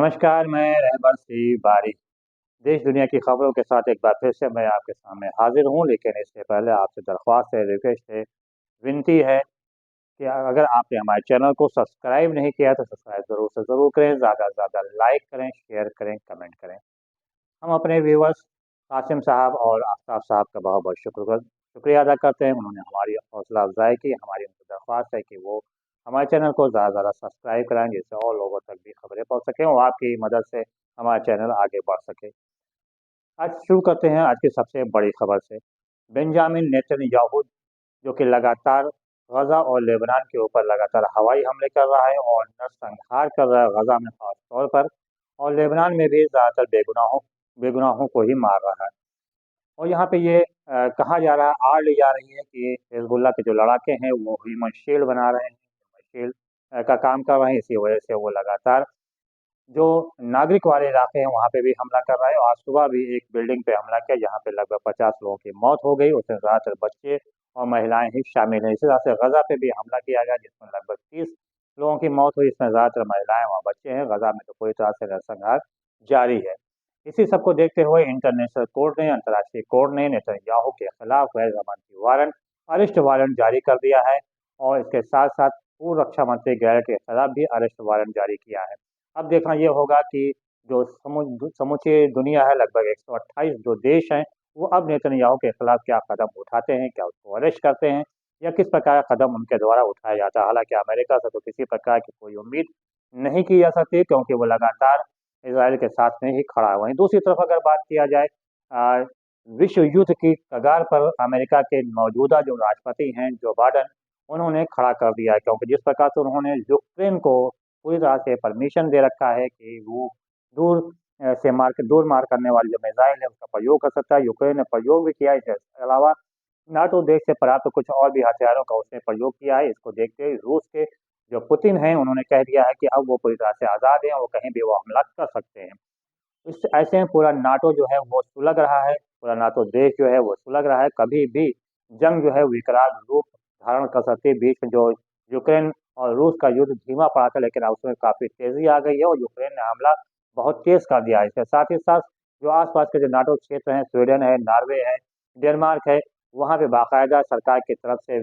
नमस्कार, मैं रहबर सिंह बारी। देश दुनिया की खबरों के साथ एक बार फिर से मैं आपके सामने हाजिर हूँ, लेकिन इससे पहले आपसे दरख्वास्त है, रिक्वेस्ट है, विनती है कि अगर आपने हमारे चैनल को सब्सक्राइब नहीं किया तो सब्सक्राइब ज़रूर से ज़रूर करें, ज़्यादा से ज़्यादा लाइक करें, शेयर करें, कमेंट करें। हम अपने व्यूवर्स कासिम साहब और आफ्ताब साहब का बहुत-बहुत शुक्रिया अदा करते हैं। उन्होंने हमारी हौसला अफ़ज़ाई की, हमारी उनसे दरख्वास्त है कि वो हमारे चैनल को ज़्यादा से ज़्यादा सब्सक्राइब कराएँ, जिससे और लोगों तक भी खबरें पहुँच सकें और आपकी मदद से हमारा चैनल आगे बढ़ सके। आज शुरू करते हैं आज की सबसे बड़ी खबर से। बेंजामिन नेतन्याहू जो कि लगातार गज़ा और लेबनान के ऊपर लगातार हवाई हमले कर रहा है और नरसंहार कर रहा है गज़ा में ख़ास तौर पर, और लेबनान में भी ज़्यादातर बेगुनाहों को ही मार रहा है। और यहाँ पे ये कहा जा रहा है, आड़ ली जा रही है कि हिज़्बुल्लाह के जो लड़ाके हैं वो ह्यूमन शील्ड बना रहे हैं, ह्यूमन शील्ड का काम कर रहे हैं, इसी वजह से वो लगातार जो नागरिक वाले इलाके हैं वहाँ पे भी हमला कर रहा है। और आज सुबह भी एक बिल्डिंग पे हमला किया जहाँ पे लगभग 50 लोगों की मौत हो गई, उसमें ज़्यादातर बच्चे और महिलाएं ही शामिल हैं। इसी तरह से गज़ा पे भी हमला किया गया जिसमें लगभग 30 लोगों की मौत हुई, इसमें ज़्यादातर महिलाएं और बच्चे हैं। गज़ा में तो पूरी तरह से नरसंहार जारी है। इसी सबको देखते हुए इंटरनेशनल कोर्ट ने, अंतर्राष्ट्रीय कोर्ट ने नेतन्याहू के खिलाफ गैर जमानती वारंट, अरेस्ट वारंट जारी कर दिया है और इसके साथ साथ पूर्व रक्षा मंत्री गैलेट के खिलाफ भी अरेस्ट वारंट जारी किया है। अब देखना ये होगा कि जो समूची दुनिया है, लगभग 128 जो देश हैं, वो अब नेतन्याहू के खिलाफ क्या कदम उठाते हैं, क्या उसको अरेस्ट करते हैं या किस प्रकार का कदम उनके द्वारा उठाया जाता है। हालांकि अमेरिका से तो किसी प्रकार की कोई उम्मीद नहीं की जा सकती, क्योंकि वो लगातार इसराइल के साथ में ही खड़ा है। वहीं दूसरी तरफ अगर बात किया जाए, अ, विश्व युद्ध की कगार पर अमेरिका के मौजूदा जो राष्ट्रपति हैं जो बाइडेन, उन्होंने खड़ा कर दिया है, क्योंकि जिस प्रकार से उन्होंने यूक्रेन को पूरी तरह से परमिशन दे रखा है कि वो दूर से दूर मार करने वाली जो मिसाइल है उसका प्रयोग कर सकता है। यूक्रेन ने प्रयोग भी किया है, इसके अलावा नाटो देश से प्राप्त कुछ और भी हथियारों का उसने प्रयोग किया है। इसको देखते हुए रूस के जो पुतिन हैं उन्होंने कह दिया है कि अब वो पूरी तरह से आज़ाद हैं और कहीं भी वो हमला कर सकते हैं। इस ऐसे में पूरा नाटो जो है वो सुलग रहा है, पूरा नाटो देश जो है वो सुलग रहा है। कभी भी जंग जो है विकराल रूप धारण कर सकती है। बीच में जो यूक्रेन और रूस का युद्ध धीमा पड़ा था, लेकिन अब उसमें काफ़ी तेज़ी आ गई है और यूक्रेन ने हमला बहुत तेज़ कर दिया है। इसके साथ ही साथ जो आस-पास के जो नाटो क्षेत्र हैं, स्वीडन है, नॉर्वे है, डेनमार्क है, वहाँ पे बाकायदा सरकार की तरफ से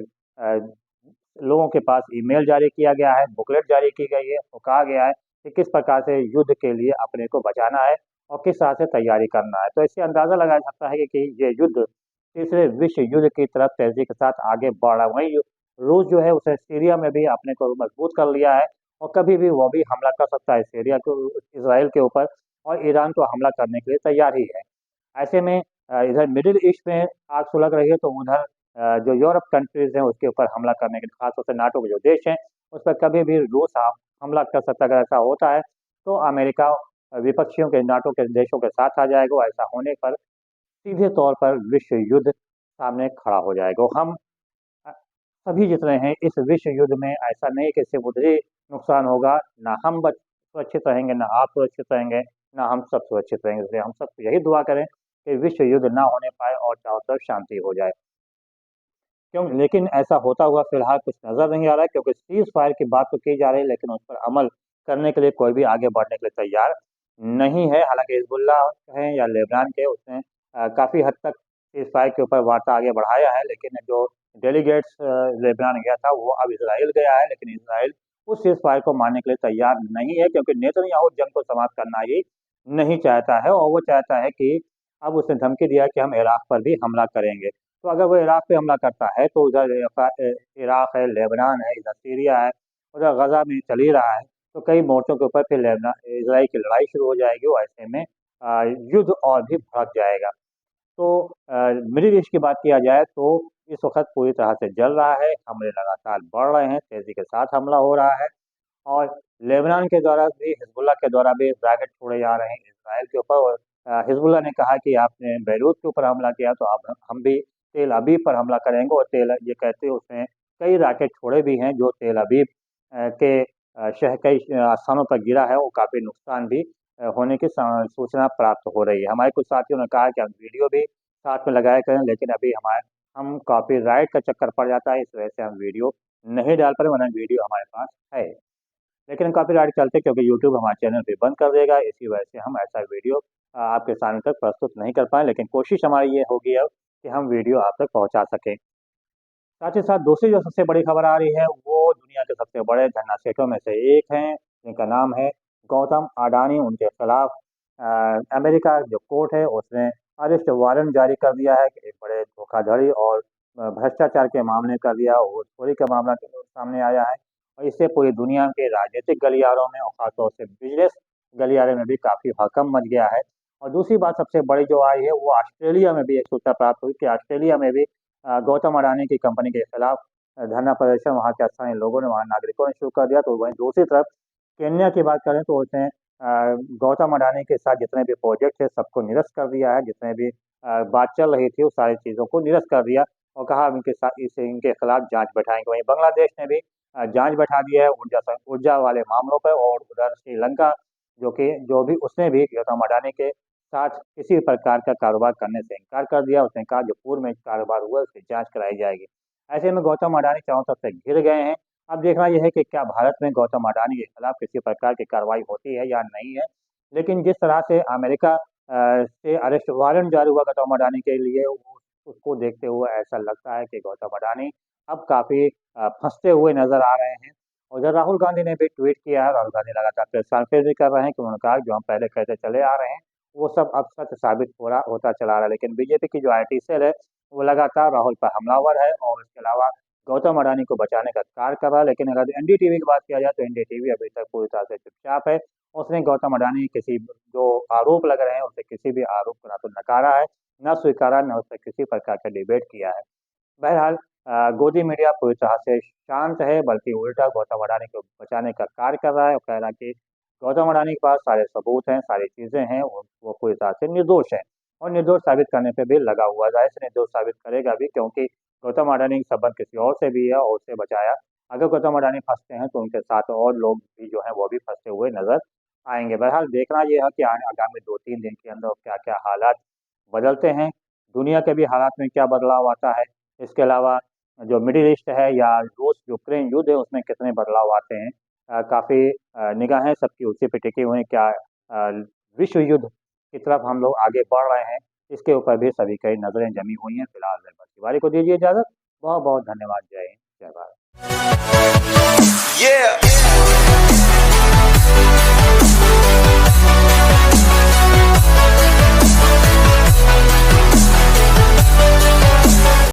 लोगों के पास ईमेल जारी किया गया है, बुकलेट जारी की गई है और कहा गया है कि किस प्रकार से युद्ध के लिए अपने को बचाना है और किस तरह से तैयारी करना है। तो इससे अंदाज़ा लगाया सकता है कि ये युद्ध तीसरे विश्व युद्ध की तरफ तेज़ी के साथ आगे बढ़ रहा है। वहीं रूस जो है उसने सीरिया में भी अपने को मजबूत कर लिया है और कभी भी वो भी हमला कर सकता है सीरिया को, इसराइल के ऊपर, और ईरान को हमला करने के लिए तैयार ही है। ऐसे में इधर मिडिल ईस्ट में आग सुलग रही है, तो उधर जो यूरोप कंट्रीज़ हैं उसके ऊपर हमला करने के लिए खासतौर से नाटो के जो देश हैं उस पर कभी भी रूस हमला कर सकता है। अगर ऐसा होता है तो अमेरिका विपक्षियों के, नाटो के देशों के साथ आ जाएगा और ऐसा होने पर सीधे तौर पर विश्व युद्ध सामने खड़ा हो जाएगा। हम सभी जितने हैं इस विश्व युद्ध में, ऐसा नहीं कि सिर्फ उधर ही नुकसान होगा, ना हम सुरक्षित रहेंगे, ना आप सुरक्षित रहेंगे, ना हम सब सुरक्षित रहेंगे। इसलिए हम सब यही दुआ करें कि विश्व युद्ध ना होने पाए और चारों तरफ शांति हो जाए। क्यों, लेकिन ऐसा होता हुआ फिलहाल कुछ नज़र नहीं आ रहा है, क्योंकि सीज़ फायर की बात तो की जा रही है लेकिन उस पर अमल करने के लिए कोई भी आगे बढ़ने के लिए तैयार नहीं है। हालाँकि हिज़्बुल्लाह है या लेबनान के, उसने काफ़ी हद तक सीज़ फायर के ऊपर वार्ता आगे बढ़ाया है, लेकिन जो डेलीगेट्स लेबनान गया था वो अब इज़राइल गया है, लेकिन इज़राइल उस सीज़ फायर को मानने के लिए तैयार नहीं है, क्योंकि नेतन्याहू जंग को समाप्त करना ही नहीं चाहता है और वो चाहता है कि अब उसने धमकी दिया कि हम इराक पर भी हमला करेंगे। तो अगर वो इराक पे हमला करता है तो उधर इराक है, लेबनान है, इधर सीरिया है, उधर गज़ा में चल ही रहा है, तो कई मोर्चों के ऊपर फिर इज़राइल की लड़ाई शुरू हो जाएगी और ऐसे में युद्ध और भी भड़क जाएगा। तो मिडिल ईस्ट की बात किया जाए तो इस वक़्त पूरी तरह से जल रहा है, हमले लगातार बढ़ रहे हैं, तेज़ी के साथ हमला हो रहा है और लेबनान के द्वारा भी, हिज़्बुल्लाह के द्वारा भी रॉकेट छोड़े जा रहे हैं इज़राइल के ऊपर। और हिज़्बुल्लाह ने कहा कि आपने बेरूत के ऊपर हमला किया तो अब हम भी तेल अबीब पर हमला करेंगे, और ये कहते हुए उसने कई रॉकेट छोड़े भी हैं जो तेल अबीब के कई स्थानों पर गिरा है, वो काफ़ी नुकसान भी होने की सूचना प्राप्त हो रही है। हमारे कुछ साथियों ने कहा कि हम वीडियो भी साथ में लगाया करें, लेकिन अभी हम कॉपीराइट का चक्कर पड़ जाता है, इस वजह से हम वीडियो नहीं डाल पा रहे, वरना वीडियो हमारे पास है। लेकिन कॉपीराइट चलते क्योंकि यूट्यूब हमारे चैनल पे बंद कर देगा, इसी वजह से हम ऐसा वीडियो आपके सामने तक प्रस्तुत नहीं कर पाए, लेकिन कोशिश हमारी ये होगी अब कि हम वीडियो आप तक पहुँचा सकें। साथ ही साथ दूसरी जो सबसे बड़ी खबर आ रही है, वो दुनिया के सबसे बड़े धन्ना सेठों में से एक हैं, जिनका नाम है गौतम अडानी। उनके खिलाफ अमेरिका जो कोर्ट है उसने अरेस्ट वारंट जारी कर दिया है कि एक बड़े धोखाधड़ी और भ्रष्टाचार के मामले कर दिया और चोरी का मामला सामने आया है। और इससे पूरी दुनिया के राजनीतिक गलियारों में और खासतौर से बिजनेस गलियारे में भी काफ़ी हड़कंप मच गया है। और दूसरी बात सबसे बड़ी जो आई है, वो ऑस्ट्रेलिया में भी एक सूचना प्राप्त हुई कि ऑस्ट्रेलिया में भी गौतम अडानी की कंपनी के खिलाफ धरना प्रदर्शन वहाँ के स्थानीय लोगों ने, वहाँ नागरिकों ने शुरू कर दिया। तो वहीं दूसरी तरफ केन्या की बात करें तो उसने गौतम अडानी के साथ जितने भी प्रोजेक्ट थे सबको निरस्त कर दिया है, जितने भी बात चल रही थी उस सारी चीज़ों को निरस्त कर दिया और कहा इनके साथ इनके खिलाफ जांच बैठाएंगे। वहीं बांग्लादेश ने भी जांच बैठा दी है ऊर्जा वाले मामलों पर, और उधर श्रीलंका जो भी उसने भी गौतम अडानी के साथ किसी प्रकार का कारोबार करने से इनकार कर दिया। उसने कहा जो पूर्व में कारोबार हुआ उसकी जांच कराई जाएगी। ऐसे में गौतम अडानी चारों तरफ से घिर गए हैं। अब देखना यह है कि क्या भारत में गौतम अडानी के खिलाफ किसी प्रकार की कार्रवाई होती है या नहीं है। लेकिन जिस तरह से अमेरिका से अरेस्ट वारंट जारी हुआ गौतम अडानी के लिए, उसको देखते हुए ऐसा लगता है कि गौतम अडानी अब काफ़ी फंसते हुए नजर आ रहे हैं। उधर राहुल गांधी ने भी ट्वीट किया है। राहुल गांधी लगातार प्रेस कॉन्फ्रेंस भी कर रहे हैं कि उन्होंने कहा जो हम पहले कहते चले आ रहे हैं वो सब अब सच साबित होता चला रहा है। लेकिन बीजेपी की जो आईटी सेल है वो लगातार राहुल पर हमलावर है और इसके अलावा गौतम अडानी को बचाने का कार्य कर रहा है। लेकिन अगर एनडीटीवी की बात किया जाए तो एनडीटीवी अभी तक पूरी तरह से चुपचाप है। उसने गौतम अडानी किसी जो आरोप लग रहे हैं उससे किसी भी आरोप को ना तो नकारा है, न स्वीकारा, न उससे किसी प्रकार का डिबेट किया है। बहरहाल गोदी मीडिया पूरी तरह से शांत है, बल्कि उल्टा गौतम अडानी को बचाने का कार्य कर रहा है और कह रहा है कि गौतम अडानी के पास सारे सबूत हैं, सारी चीज़ें हैं, वो पूरी तरह से निर्दोष है और निर्दोष साबित करने पे भी लगा हुआ है। ज़ाहिर से निर्दोष साबित करेगा भी, क्योंकि गौतम अडानी का संबंध किसी और से भी है और उससे बचाया। अगर गौतम अडानी फँसते हैं तो उनके साथ और लोग भी जो हैं वो भी फँसते हुए नज़र आएँगे। बहरहाल देखना ये है कि आगामी 2-3 दिन के अंदर क्या-क्या हालात बदलते हैं, दुनिया के भी हालात में क्या बदलाव आता है। इसके अलावा जो मिडिल ईस्ट है या रूस-यूक्रेन युद्ध है उसमें कितने बदलाव आते हैं। काफ़ी निगाहें सबकी उसी पे टिकी हुई हैं। क्या विश्व युद्ध की तरफ हम लोग आगे बढ़ रहे हैं, इसके ऊपर भी सभी की नज़रें जमी हुई हैं। फिलहाल रहमत तिवारी को दीजिए इजाज़त। बहुत-बहुत धन्यवाद। जय हिंद, जय भारत।